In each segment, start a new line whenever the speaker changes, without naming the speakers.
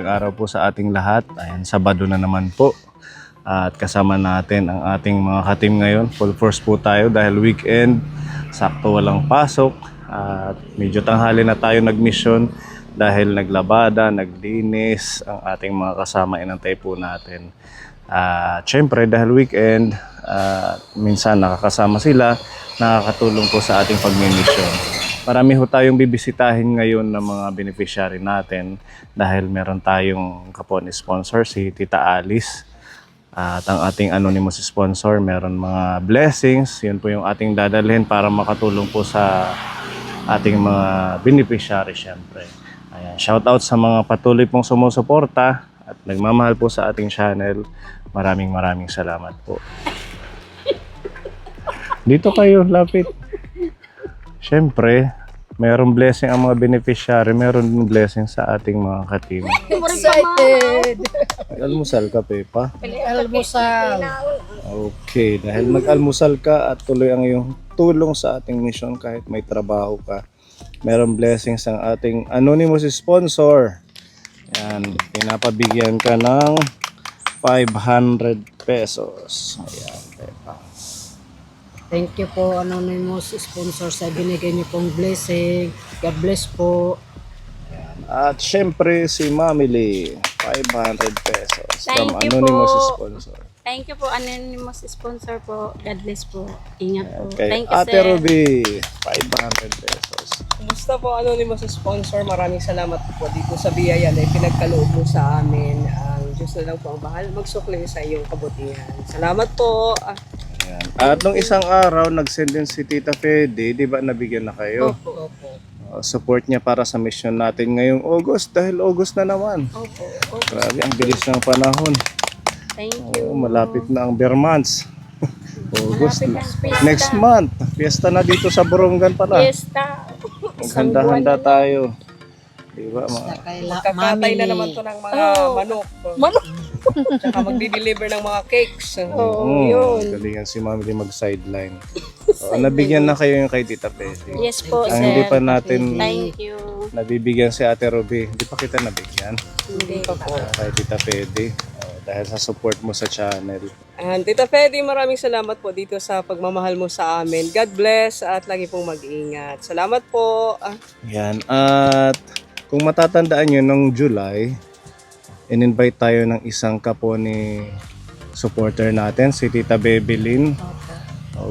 mapagpalang araw po sa ating lahat. Ayan, Sabado na naman po. At kasama natin ang ating mga ka-team ngayon. Full force po tayo dahil weekend. Sakto walang pasok. At medyo tanghali na tayo nag-mission dahil naglabada, naglinis ang ating mga kasama. Inantay po natin. At syempre dahil weekend, minsan nakakasama sila, nakakatulong po sa ating pag-mission. Marami ho tayong bibisitahin ngayon ng mga beneficiary natin dahil meron tayong kapon sponsor, si Tita Alice. At ang ating anonymous sponsor, meron mga blessings. Yun po yung ating dadalhin para makatulong po sa ating mga beneficiary syempre. Ayan, shout out sa mga patuloy pong sumusuporta at nagmamahal po sa ating channel. Maraming salamat po. Dito kayo, lapit. Siyempre, mayroong blessing ang mga beneficiary, mayroon din blessing sa ating mga ka-team.
Excited!
Mag-almusal ka, Pepa?
Almusal.
Okay, dahil mag-almusal ka at tuloy ang iyong tulong sa ating mission kahit may trabaho ka. Mayroong blessings ang ating anonymous sponsor. Yan, pinapabigyan ka ng 500 pesos. Ayan, Pepa.
Thank you po, anonymous sponsor, sa binigay niyo pong blessing. God bless po.
At syempre si Mami Lee, 500 pesos from
Thank you
anonymous
po.
sponsor.
Thank you po, anonymous sponsor po. God bless po. Ingat po.
Kay
Thank you,
Ate
sir.
Ruby, 500 pesos.
Kumusta po anonymous sponsor? Maraming salamat po dito sa biyaya na ipinagkaloob mo sa amin. Ang Diyos na lang po ang bahal magsukli sa iyong kabutihan. Salamat po.
Ayan. At nung isang araw, nag-send din si Tita Fede, di ba nabigyan na kayo?
Opo.
Support niya para sa mission natin ngayong August dahil August na naman.
Opo.
Grabe, ang bilis ng panahon.
Thank you.
Malapit na ang bare months. August na.
Malapit ang fiesta.
Next month, fiesta na dito sa Borongan pala.
Fiesta. Isang
Maghanda-handa
buwan na
tayo. Diba,
Magkakatay na naman to ng mga manok.
Manok.
Tsaka magdi-deliver ng mga cakes.
Yun.
Galingan si Mami Lee mag-sideline. Nabigyan na kayo yung kay Tita Fede.
Yes po,
Ang
sir.
hindi pa natin
Thank you.
nabibigyan si Ate Ruby. Hindi pa kita nabigyan
Hindi pa po.
kay Tita Fede. Dahil sa support mo sa channel.
And Tita Fede, maraming salamat po dito sa pagmamahal mo sa amin. God bless at lagi pong mag-ingat. Salamat po.
Yan. At kung matatandaan nyo, nung July, in-invite tayo ng isang kaponi supporter natin, si Tita Bebelyn.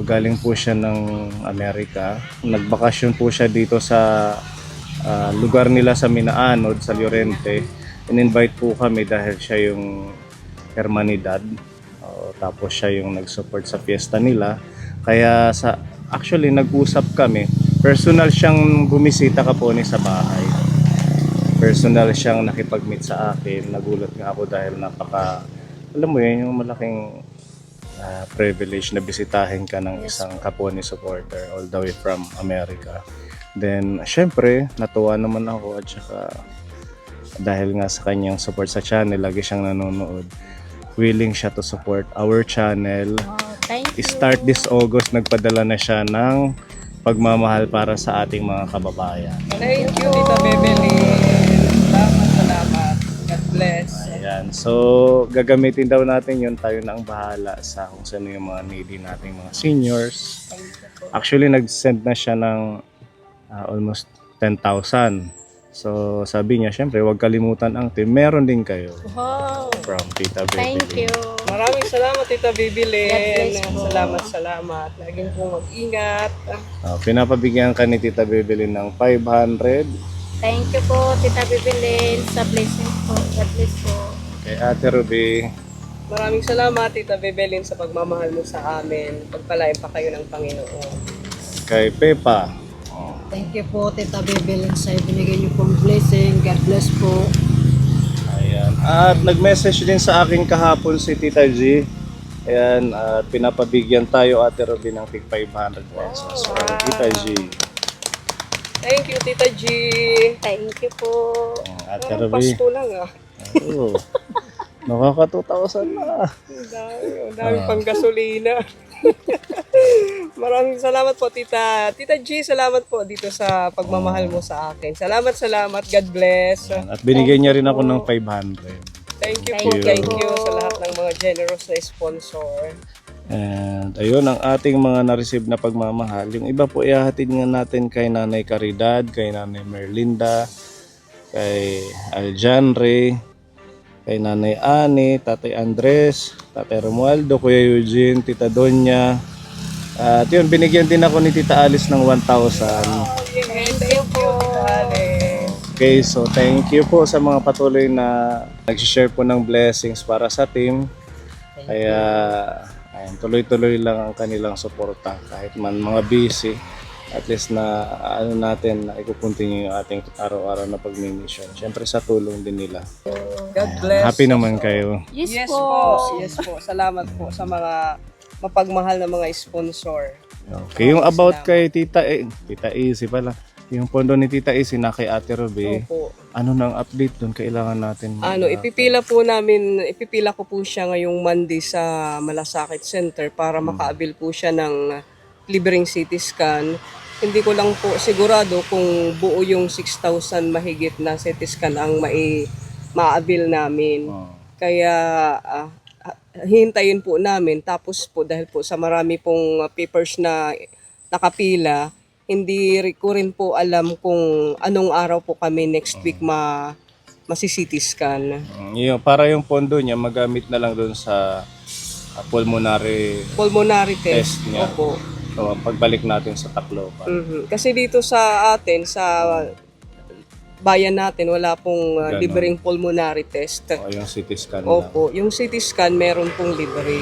Galing po siya ng Amerika. Nagbakasyon po siya dito sa lugar nila sa Minaanod, sa Llorente. In-invite po kami dahil siya yung hermanidad. Tapos siya yung nag-support sa fiesta nila. Kaya actually nag-usap kami. Personal siyang bumisita kaponi sa bahay. Personal siyang nakipag-meet sa akin. Nagulat nga ako dahil alam mo yun, yung malaking privilege na bisitahin ka ng isang kaponi supporter all the way from America. Then, syempre, natuwa naman ako at saka dahil nga sa kanyang support sa channel, lagi siyang nanonood. Willing siya to support our channel.
Thank you.
Start this August, nagpadala na siya ng pagmamahal para sa ating mga kababayan.
Thank you, Tita Bebelyn. Salamat. God bless.
Ayan. So, gagamitin daw natin yun. Tayo na ang bahala sa kung sino yung mga needy nating mga seniors. Actually, nag-send na siya ng almost 10,000. So, sabi niya, syempre, huwag kalimutan ang team. Meron din kayo
Wow.
from Tita Bebelyn.
Thank you.
Maraming salamat, Tita Bebelyn.
God bless po.
Salamat. Laging pong mag-ingat.
Pinapabigyan ka ni Tita Bebelyn ng 500.
Thank you po, Tita Bebelyn, sa blessing po. God bless po.
Kay Ate Ruby,
Maraming salamat, Tita Bebelyn, sa pagmamahal mo sa amin. Pagpalain pa kayo ng Panginoon.
kay Pepa.
Thank you po, Tita Bebelyn, sa binigay niyo pong blessing. God bless po.
Ayan. At nag-message din sa akin kahapon si Tita G. Ayan, at pinapabigyan tayo Ate Ruby ng tig 500 pesos from Tita G.
Thank you, Tita G.
Thank you po.
Ate
Parang
Ruby.
Pasko lang
Oo. Nakaka 2,000 na.
Ang dami pang gasolina. Maraming salamat po, Tita. Tita G, salamat po dito sa pagmamahal mo sa akin. Salamat. God bless.
At binigyan niya rin ako ng 500.
Thank you
Thank
po.
you.
Thank you sa lahat ng mga generous na sponsor.
And ayun ang ating mga na-receive na pagmamahal. Yung iba po ihahatid nga natin kay Nanay Caridad, kay Nanay Merlinda, kay Aljan Ray, kay Nanay Ani, Tatay Andres, Tatay Romualdo, Kuya Eugene, Tita Donya. At yun, binigyan din ako ni Tita Alice ng 1,000.
Thank you po.
Okay, so thank you po sa mga patuloy na nag-share po ng blessings para sa team. Kaya ayun, tuloy-tuloy lang ang kanilang suporta kahit man mga busy. At least na ano natin na ikukontinue yung ating araw-araw na pagmi-mission. Siyempre sa tulong din nila.
God bless.
Happy naman kayo.
Yes,
Yes
po.
po. Yes po. Salamat po sa mga mapagmahal na mga sponsor.
Okay, yung about kay Tita Easy pala. Yung pondo ni Tita Easy na kay Ate Ruby.
Opo.
Ano nang update doon? Kailangan natin
Ipipila ko po siya ngayong Monday sa Malasakit Center para makaabil po siya ng libreng CT scan. Hindi ko lang po sigurado kung buo yung 6,000 mahigit na CT scan ang maabil namin. Kaya hihintayin po namin. Tapos po dahil po sa marami pong papers na nakapila, hindi ko rin po alam kung anong araw po kami next week masi-CT scan.
Para yung pondo niya magamit na lang doon sa pulmonary
Pulmonary test.
Test niya.
Opo.
so, pagbalik natin sa Tacloban.
Kasi dito sa atin, sa bayan natin, wala pong
Ganon.
libreng pulmonary test.
O, yung CT scan lang.
Opo, yung CT scan meron pong libre.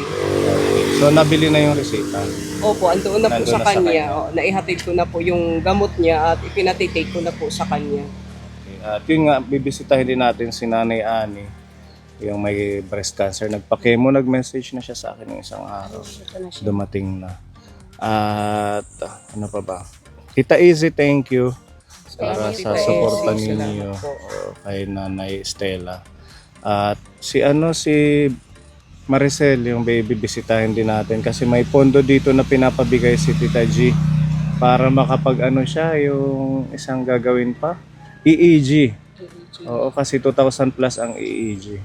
So nabili na yung resita.
Opo, andoon na po
Nandun
sa
na sa
kanya.
kanya.
O, naihatid ko na po yung gamot niya at ipinatitake ko na po sa kanya.
Okay. At yun nga, bibisitahin din natin si Nanay Ani, yung may breast cancer. Nagpa-chemo, nag-message na siya sa akin ng isang araw. Dumating na. At ano pa ba? Tita Easy, thank you para
Thank you,
sa
Tita
suporta
Easy.
ninyo
Salamat po.
kay Nanay Stella. At si Maricel, yung baby, bisitahin din natin kasi may pondo dito na pinapabigay si Tita G para makapag siya, yung isang gagawin pa, EEG. Oo, kasi 2,000 plus ang EEG.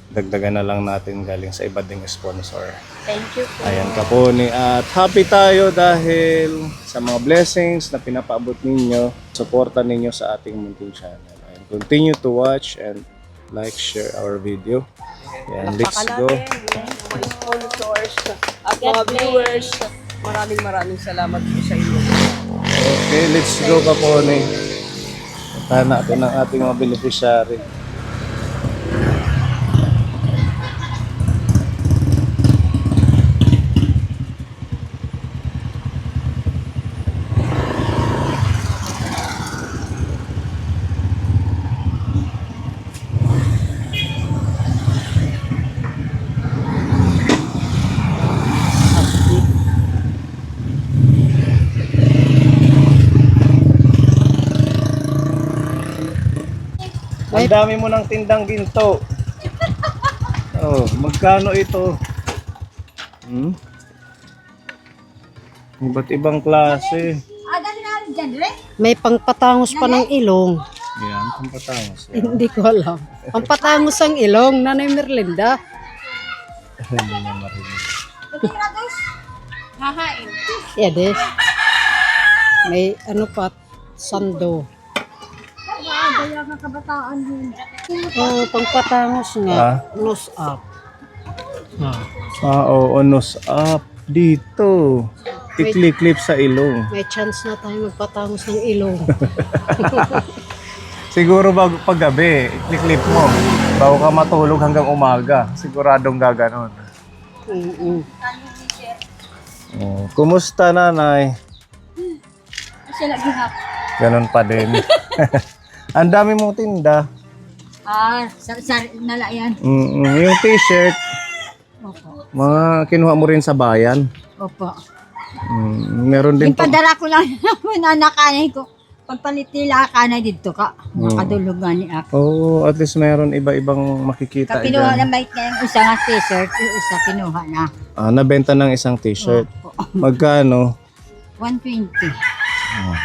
Dagdagan na lang natin galing sa iba ding sponsor.
Thank you po.
Ayan ka po ni at happy tayo dahil sa mga blessings na pinapaabot ninyo, suporta ninyo sa ating munting channel. And continue to watch and like, share our video. Ayan, let's go.
Mga sponsors at
God
mga
bless.
viewers, maraming salamat po sa inyo.
Okay, let's go ka po ni. Puntahan natin ang ating mga beneficiary. Ang dami mo ng tindang ginto. Oh, magkano ito? Iba't ibang klase.
May pangpatangos pa ng ilong.
Yan, pampatangos.
Hindi ko alam. Pangpatangos ang ilong, Nanay Merlinda.
Hindi na marinig.
Hahain.
Yes. May pa, sando. Oh, pangpatangos nga. Nose up.
Oo, nose up. Dito. Ikli-clip sa ilong.
May chance na tayo magpatangos ng ilong.
Siguro bago paggabi, ikli-clip mo. Bago ka matulog hanggang umaga. Siguradong gaganon.
Mm-mm.
Oh, kumusta nanay? Ganon pa din. Ang dami mong tinda.
Sa nala yan.
Yung t-shirt,
Opo.
mga kinuha mo rin sa bayan.
Opo.
Meron din po.
Ipadala ko lang naman anakanay ko. Pagpalit nila kanay dito ka. Makadulugan ni ako.
Oh, at least meron iba-ibang makikita
Kinuha na
dyan.
may isa nga t-shirt, yung isa kinuha na.
Nabenta ng isang t-shirt.
Opo.
Magkano?
120.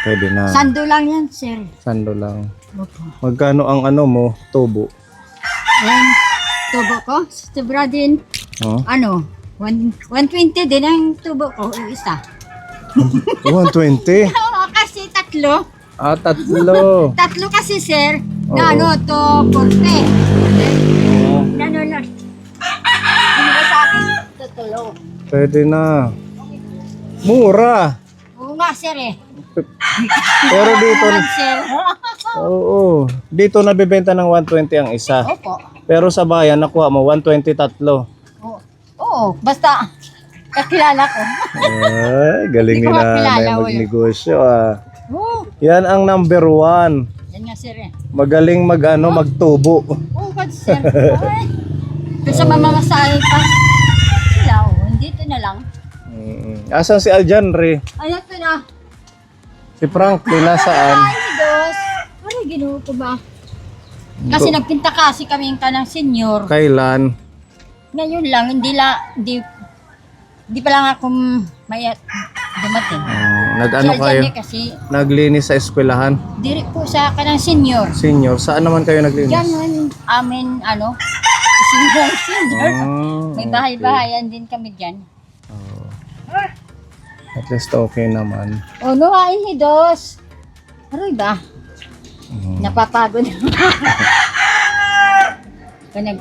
Pwede na.
Sando lang yan, sir.
Sando lang.
Opo.
Magkano ang ano mo, tubo?
Ayan, tubo ko. Sobra din.
Oh?
120 din ang tubo ko. Yung isa.
120?
Oo, kasi tatlo.
Ah, tatlo.
Tatlo kasi, sir.
Oo.
Na to 40.
Oh,
Ano lang. Ano ba sa akin? Tutulo.
pwede na. Mura.
Oo nga, sir eh.
Pero dito,
Naman, sir.
oo. Dito nabibenta ng 120 ang isa.
Opo.
Pero sa bayan, nakuha mo 120 tatlo.
Oo, basta kakilala ko.
Ay, galing
Hindi
ni
ko makilala,
nanay
wala.
magnegosyo ah.
Oo,
Yan ang number 1.
yan nga, sir eh.
Magaling magtubo.
Oo, God, sir. Ay. Kung sa mamamasahe pa, sila, dito na lang.
Asan si Aljanre?
Ay, ito na.
Si Franklin nasaan?
Ay, Diyos. Ano, ginoo ko ba? Kasi nagpinta kasi kami yung kanang senior.
Kailan?
Ngayon lang, hindi pa lang ako may dumating.
Nag-ano
Si
kayo?
Aljan kasi,
Naglinis sa eskwelahan?
diri po sa kanang senior.
Senior, saan naman kayo naglinis?
Yan, amin, senior. May
okay.
bahay-bahayan din kami dyan.
At least okay naman.
O, no, ay, hidos. Aroy ba? Napapagod. Kaya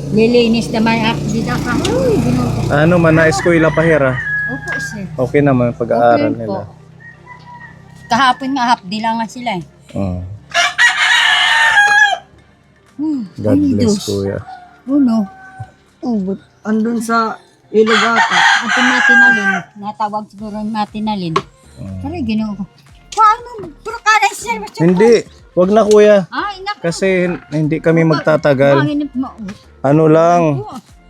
naglilinis naman ako dito ka. Uy, ginoo ko.
Ano man na eskwela pa hira?
Opo, sir.
Okay naman pag-aaral
Okay po.
nila.
Kahapon nga, half day lang nga sila eh.
Oh. God
ay,
bless
Diyos.
kuya.
Oh, no. Oh, but andun sa ilog ata. At yung matinalin, natawag siguro yung matinalin. Pero ginoo ko. Paano? Puro ka na, sir.
Hindi, wag na kuya.
Ay, naku.
Kasi hindi kami magtatagal.
Mahinip mo.
Ano lang,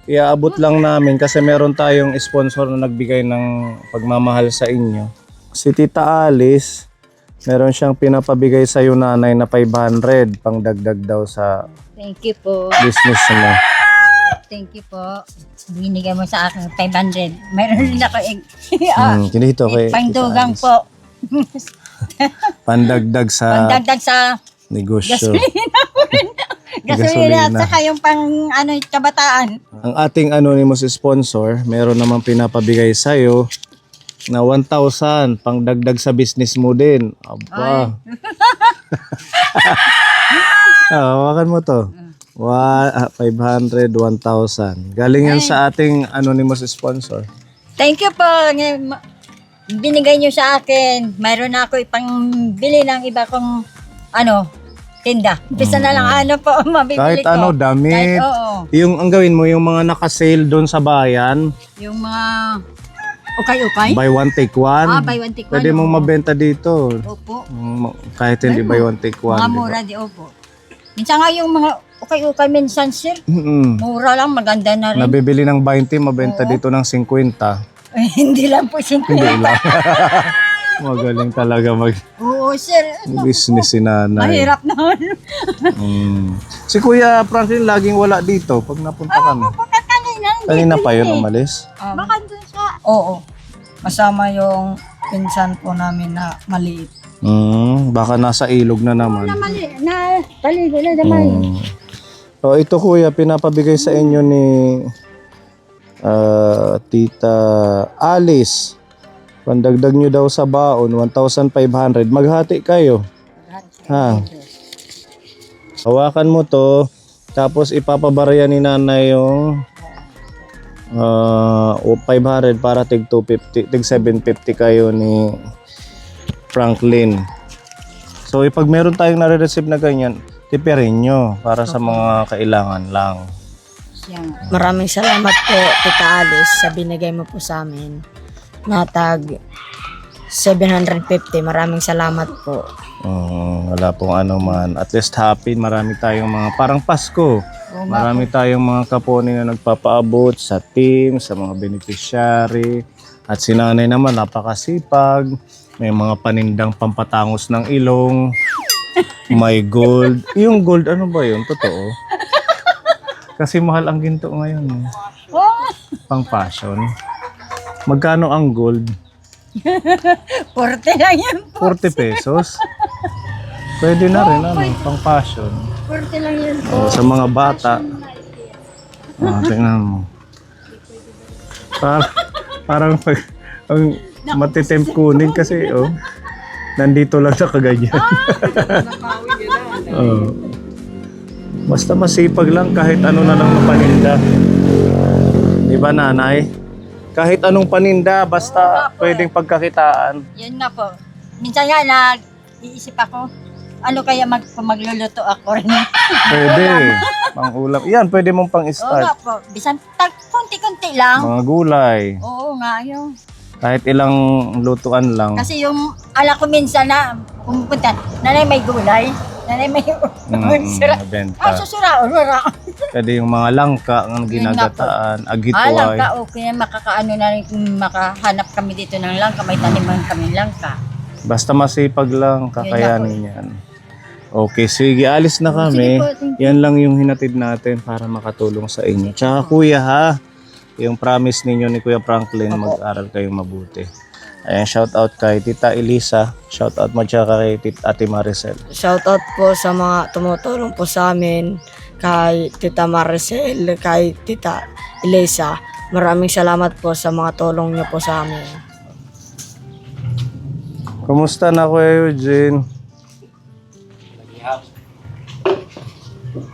iaabot lang namin kasi meron tayong sponsor na nagbigay ng pagmamahal sa inyo. Si Tita Alice, meron siyang pinapabigay sa iyo nanay na 500 pang dagdag daw sa
Thank you po.
business mo.
Thank you po. Binigay mo sa akin 500. Mayroon din ako
Kinito kay Tita
pangdugang
Alice.
po.
Pandagdag sa
Pangdagdag sa
negosyo.
gasolina po rin. Gasolina at saka yung pang kabataan.
Ang ating anonymous sponsor, meron namang pinapabigay sa iyo na 1,000 pang dagdag sa business mo din. Aba. Hawakan mo to. 500, 1,000. Galing yan sa ating anonymous sponsor.
Thank you po. Binigay niyo sa akin. Mayroon na ako ipang bili ng iba kong tinda. Bisa na lang po mabibili
Kahit
ko.
ano, damit.
Kahit, oo.
Yung ang gawin mo, yung mga naka-sale doon sa bayan,
Yung mga ukay-ukay.
buy one take one.
Buy one take one.
Pwede mong mabenta dito.
Opo.
Kahit hindi buy one take one.
Mga
di ba?
mura di opo. Minsan nga yung mga ukay-ukay minsan, sir. Mura lang, maganda na rin.
Nabibili ng 20, mabenta dito ng 50.
Hindi lang po 50.
Hindi lang. Magaling talaga
Oo, sir.
mag-business si nanay.
Mahirap naman.
Si Kuya Franklin laging wala dito pag napunta kami.
Baka kanina.
Kanina pa yun umalis.
Baka dun sa...
Oo. Kasama yung pinsan po namin na maliit.
Baka nasa ilog na naman.
Mali, na paligo na naman.
So ito kuya, pinapabigay sa inyo ni Tita Alice. Pandagdag nyo daw sa baon, 1,500. Maghati kayo. Ha? Hawakan mo to. Tapos ipapabarya ni nanay yung 500 para tig 250, tig 750 kayo ni Franklin. So pag meron tayong nare-receive na ganyan, tipirin nyo para sa mga kailangan lang.
Maraming salamat po, Tita Alice, sa binigay mo po sa amin. Natag 750. Maraming salamat po.
Wala pong ano man. At least happy. Marami tayong mga parang Pasko. Marami tayong mga kaponi na nagpapaabot sa team, sa mga beneficiary. At si nanay naman napakasipag. May mga panindang pampatangos ng ilong. May gold. Yung gold, ano ba yun? Totoo? Kasi mahal ang ginto ngayon. Pang fashion. Magkano ang gold?
40 lang yan.
40 pesos. Pwede na rin, ano, pang fashion.
40 lang yan.
Sa mga bata. Tingnan mo. Parang pag, ang matitempt kunin kasi, nandito lang sa kaganyan. Oh. Basta masipag lang kahit ano na lang mapaninda. Di ba, nanay? Kahit anong paninda, basta pwedeng pagkakitaan.
Yan nga po. Minsan nga nag-iisip ako, ano kaya magluluto ako rin.
Pwede. Pangulam. Yan, pwede mong
Oo nga
pang-start.
po. Bisan konti-konti lang.
Mga gulay.
Oo nga yun.
Kahit ilang lutuan lang.
Kasi yung ala ko minsan na pumupunta, nanay may gulay, nanay may sura.
Benta.
Susuraon, wala.
Pwede yung mga langka ang ginagataan,
Alam
agituay.
ka, okay, makakaano na rin kung makahanap kami dito ng langka, may taniman kami langka.
Basta masipag lang, kakayanin yan. Okay, sige, alis na kami.
Sige po, thank you.
Yan lang yung hinatid natin para makatulong sa inyo. Tsaka kuya ha, yung promise ninyo ni Kuya Franklin, mag-aral kayong mabuti. Ayan, shout out kay Tita Elisa, shout out mo tsaka kay Ate Maricel.
Shoutout po sa mga tumutulong po sa amin, kay Tita Maricel, kay Tita Elisa. Maraming salamat po sa mga tulong niyo po sa amin.
Kumusta na Kuya Eugene?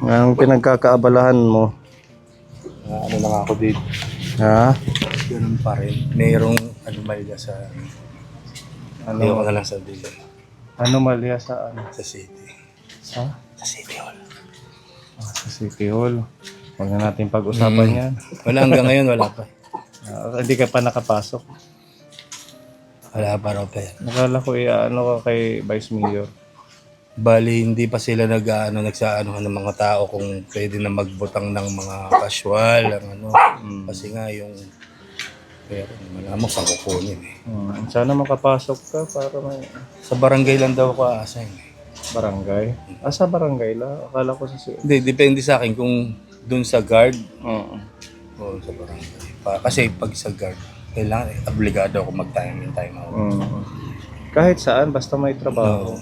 Anong pinagkakaabalahan mo?
Ano lang ako dito.
Ha?
Ganun pa rin. Mayroong anomalya sa... Ayoko na lang sa dito.
Anomalya sa ano?
Sa city.
Ha?
Sa city hall.
Sa City Hall. Huwag na natin pag-usapan yan.
Wala hanggang ngayon, wala pa.
Hindi ka pa nakapasok.
Wala pa raw pa yan.
Nakala ko ano ka kay Vice Mayor.
Bali, hindi pa sila nagsaanuhan ng mga tao kung pwede na magbutang ng mga casual, ang ano. Kasi nga yung... Pero wala mo saan kukunin eh.
Sana makapasok ka para may
Sa barangay lang daw ako aasahin eh.
barangay. Sa barangay la. Akala ko sa
Hindi, depende sa akin kung dun sa guard
Oo.
o sa barangay. Kasi pag sa guard, kailangan obligado ako mag-time in, time out.
Kahit saan, basta may trabaho.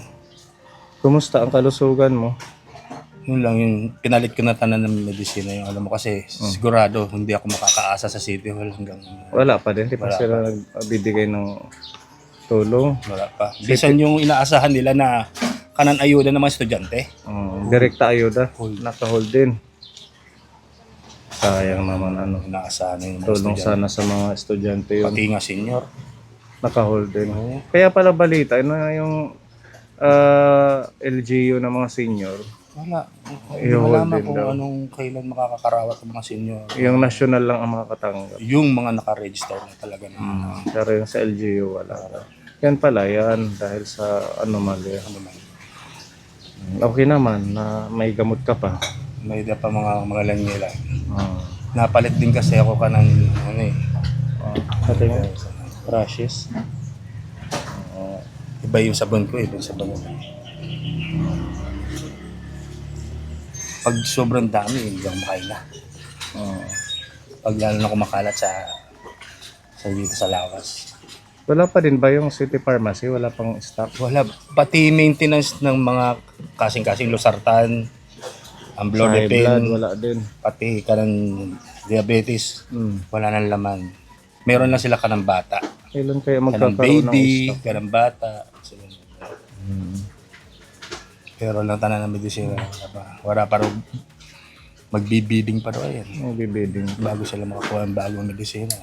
Kumusta ang kalusugan mo?
Yun lang, yung pinalit ko na tanan ng medisina yung alam mo kasi sigurado hindi ako makakaasa sa City Hall hanggang
Wala pa din. Di pa
Wala
sila nagbibigay ng tulong.
wala pa. Bisan yung inaasahan nila na kanan ayuda ng mga estudyante.
Direkta ayuda. Naka-hold din. Sayang naman ano.
Inaasahan na yung mga
Tulong
estudyante.
sana sa mga estudyante yun.
Pati nga senior.
Naka-hold din. Kaya pala balita, ano yung LGU ng mga senior,
Wala. Hindi
I-hold
malaman
din
kung
daw.
anong kailan makakarawat ng mga senior.
yung national lang ang makakatanggap.
Yung mga nakaregister na talaga na
Pero yung sa LGU, wala. Yan pala, yan dahil sa anomalya.
ano man.
Okay naman na may gamot ka pa.
May pa mga langgila.
Ah.
Napalit din kasi ako kanang ano eh.
Sa tingin, rashes.
Iba yung sabon ko, iba yung sabon ko. Pag sobrang dami, hindi ako makain na. Pag lalo na kumakalat sa dito sa lawas.
Wala pa din ba yung city pharmacy? Wala pang stock?
Wala. Pati maintenance ng mga kasing-kasing losartan, ang
Sa high blood,
Blodepin,
wala din.
pati kanang diabetes, wala nang laman. Meron lang sila kanang bata.
Kailan kaya
Kanang
magkakaroon ng
baby,
stock?
kanang bata. Pero lang tanan ng medisina. Wala pa rin magbibiding pa daw yan.
May bibiding.
Bago sila makakuha ng bagong medisina.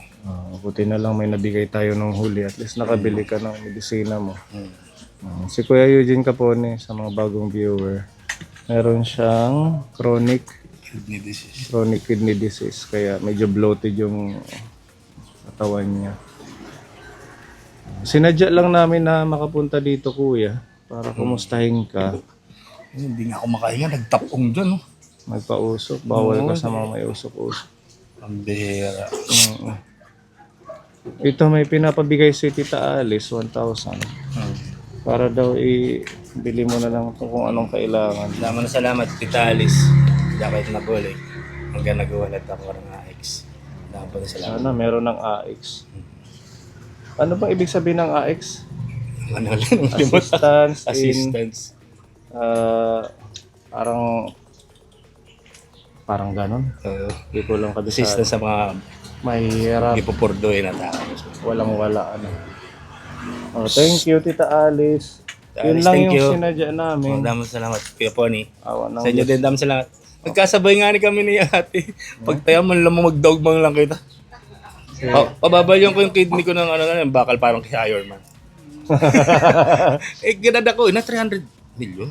Buti na lang may nabigay tayo ng huli. At least nakabili ka ng medisina mo. Si Kuya Eugene Capone, sa mga bagong viewer, meron siyang chronic
Kidney disease.
kidney disease. Kaya medyo bloated yung katawan niya. Sinadya lang namin na makapunta dito, Kuya, para kumustahin ka.
Hindi nga ako makahinga. Nagtapong dyan. Oh.
Magpausok. Bawal ka sa mga may usok-usok.
Ang bihira.
Ito may pinapabigay si Tita Alice, 1,000. Para daw ibili mo na lang kung anong kailangan.
Salamat, Tita Alice. Dapat nabulik. Hanggang nagawalat ako ng AX. Dapat salamat.
Sana meron ng AX. Ano ba ibig sabihin ng AX?
Ano lang,
Assistance in
assistance.
parang ganon. Hindi ko lang kabisado.
Assistance sa mga
Mahirap.
hindi pupurdoy na tao.
Walang wala ano. Oh, thank you Tita Alice. Yun
Alice,
lang
thank
yung
you.
sinadya namin.
Damang salamat, Kuya Pony.
Awa ng
Sa inyo
Diyos.
din, damang salamat. Magkasabay nga ni kami ni ate. Pagtaya man lang mo magdogmang lang kita. Pababalyon ko yung kidney ko ng yung bakal parang kay Iron Man. Ginada ko, na 300 million.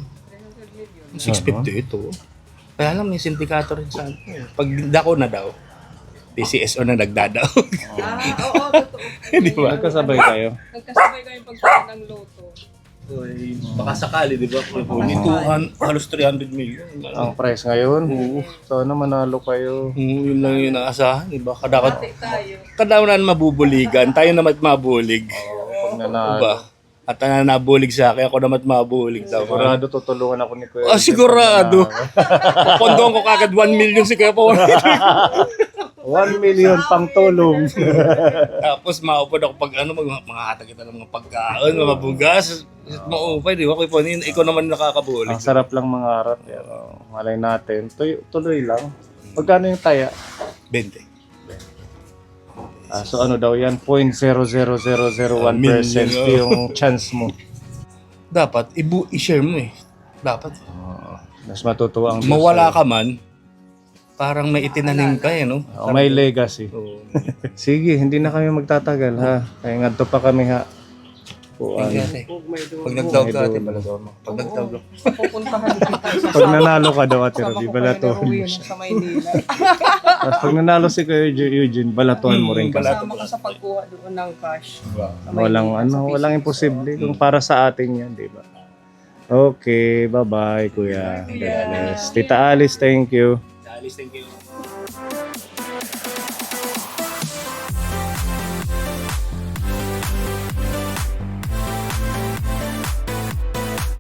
650 ito. Kaya lang may sindikato rin sa pag dako na daw, PCSO na nagdadaw.
Oo, totoo.
Di ba?
Nagkasabay kayo.
Nagkasabay kayong pagkain ng loto.
Baka sakali, di ba? Halos 300 million.
Ang price ngayon. Sana manalo kayo.
Yun lang yung naasahan, di ba?
Pati tayo.
Kadaunan mabubuligan, tayo naman mabulig.
Pag
Diba?
nanalo.
At nabulig sa akin, ako naman mabulig daw.
Sigurado tutulungan ako ni Kuya.
Ah, sigurado. Pondong ko kagad 1 million si Kuya Paul.
1 million pang tulong.
Tapos maupod ako pag manghatag kita ng mga pagkaon, mga bugas. Maupay, di ba? Kuya Paul, ikaw naman nakakabulig.
Ang sarap lang mangarap. Yan. Malay natin. Tuloy lang. Magkano yung taya?
20.
So ano daw yan? 0.00001%
Million,
yung chance mo.
Dapat, i-share mo eh. Dapat.
Mas matutuwa ang Diyos
Mawala
sa'yo.
ka man, parang may itinanim ka eh, no?
May legacy.
Oo.
Sige, hindi na kami magtatagal ha. Kaya nga pa kami ha. Kuan.
Pag nagtawag ka, ate, balato mo. Pag nagtawag ka.
Pupuntahan kita
Pag nanalo ka daw Ate Ruby, balatuhan mo
Ruin
siya.
sa Maynila.
Tapos pag nanalo si Kuya Eugene, balatuhan mo rin kasi.
Kasama ka sa pagkuha doon ng cash.
Walang imposible kung para sa atin yan, di ba? Okay, bye-bye Kuya. God bless. Tita Alice, thank you.
Alice, thank you.